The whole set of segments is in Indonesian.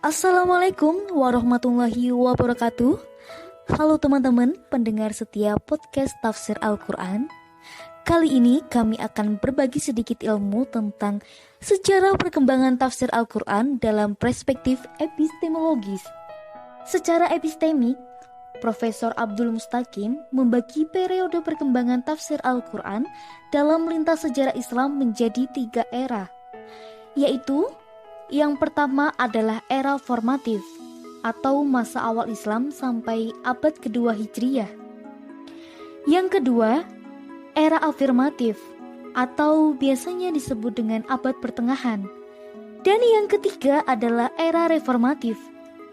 Assalamualaikum warahmatullahi wabarakatuh. Halo teman-teman pendengar setia podcast Tafsir Al-Quran. Kali ini kami akan berbagi sedikit ilmu tentang sejarah perkembangan tafsir Al-Quran dalam perspektif epistemologis. Secara epistemik, Profesor Abdul Mustaqim membagi periode perkembangan tafsir Al-Quran dalam lintas sejarah Islam menjadi 3 era, yaitu yang pertama adalah era formatif atau masa awal Islam sampai abad kedua Hijriyah. Yang kedua, era afirmatif atau biasanya disebut dengan abad pertengahan. Dan yang ketiga adalah era reformatif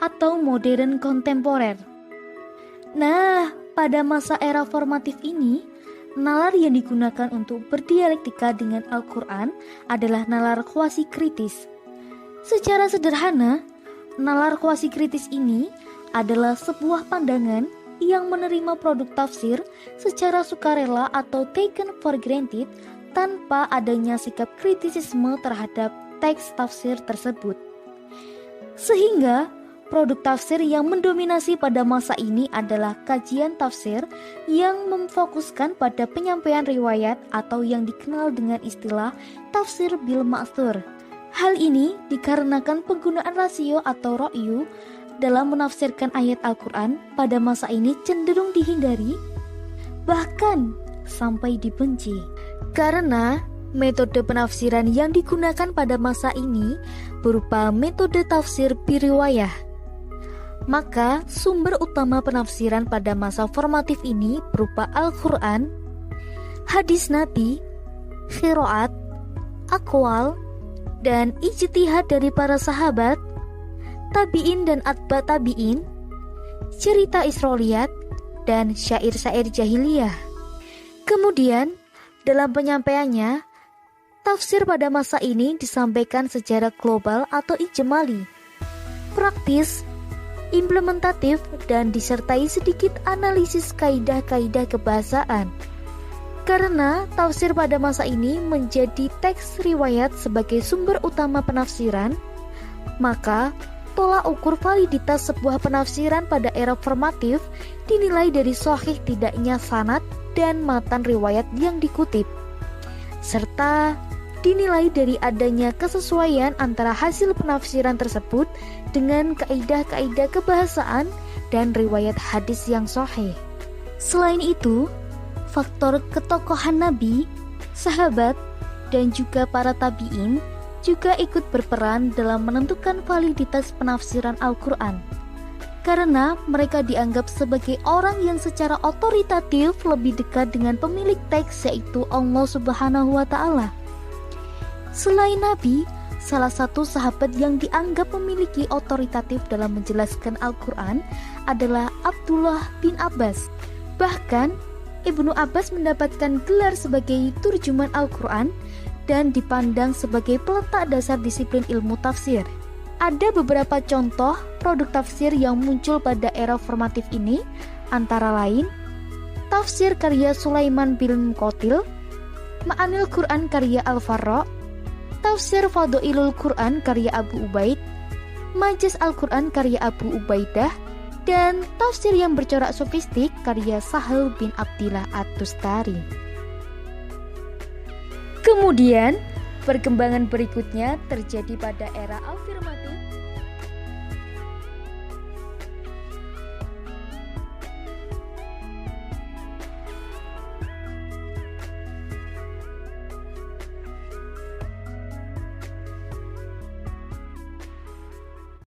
atau modern kontemporer. Nah, pada masa era formatif ini, nalar yang digunakan untuk berdialektika dengan Al-Quran adalah nalar kuasi kritis. Secara sederhana, nalar kuasi kritis ini adalah sebuah pandangan yang menerima produk tafsir secara sukarela atau taken for granted tanpa adanya sikap kritisisme terhadap teks tafsir tersebut. Sehingga produk tafsir yang mendominasi pada masa ini adalah kajian tafsir yang memfokuskan pada penyampaian riwayat atau yang dikenal dengan istilah tafsir bil ma'thur. Hal ini dikarenakan penggunaan rasio atau ro'yu dalam menafsirkan ayat Al-Quran pada masa ini cenderung dihindari, bahkan sampai dibenci. Karena metode penafsiran yang digunakan pada masa ini berupa metode tafsir biriwayah. Maka sumber utama penafsiran pada masa formatif ini berupa Al-Quran, hadis Nabi, qiraat, aqwal, dan ijtihad dari para sahabat, tabi'in dan atba tabi'in, cerita Israiliyat, dan syair-syair jahiliyah. Kemudian, dalam penyampaiannya, tafsir pada masa ini disampaikan secara global atau ijmali, praktis, implementatif, dan disertai sedikit analisis kaidah-kaidah kebahasaan. Karena tafsir pada masa ini menjadi teks riwayat sebagai sumber utama penafsiran, maka tolak ukur validitas sebuah penafsiran pada era formatif dinilai dari sahih tidaknya sanad dan matan riwayat yang dikutip, serta dinilai dari adanya kesesuaian antara hasil penafsiran tersebut dengan kaidah-kaidah kebahasaan dan riwayat hadis yang sahih. Selain itu, faktor ketokohan Nabi, sahabat, dan juga para tabi'in juga ikut berperan dalam menentukan validitas penafsiran Al-Quran, karena mereka dianggap sebagai orang yang secara otoritatif lebih dekat dengan pemilik teks, yaitu Allah Subhanahu wa Ta'ala. Selain Nabi, salah satu sahabat yang dianggap memiliki otoritatif dalam menjelaskan Al-Quran adalah Abdullah bin Abbas. Bahkan Ibnu Abbas mendapatkan gelar sebagai turjuman Al-Quran dan dipandang sebagai peletak dasar disiplin ilmu tafsir. Ada beberapa contoh produk tafsir yang muncul pada era formatif ini, antara lain tafsir karya Sulaiman bin Muqatil, Ma'anil Quran karya Al-Farra, tafsir Fadhailul Quran karya Abu Ubaid, Majaz Al-Quran karya Abu Ubaidah, dan tafsir yang bercorak sofistik karya Sahal bin Abdillah At-Tustari. Kemudian, perkembangan berikutnya terjadi pada era afirmatif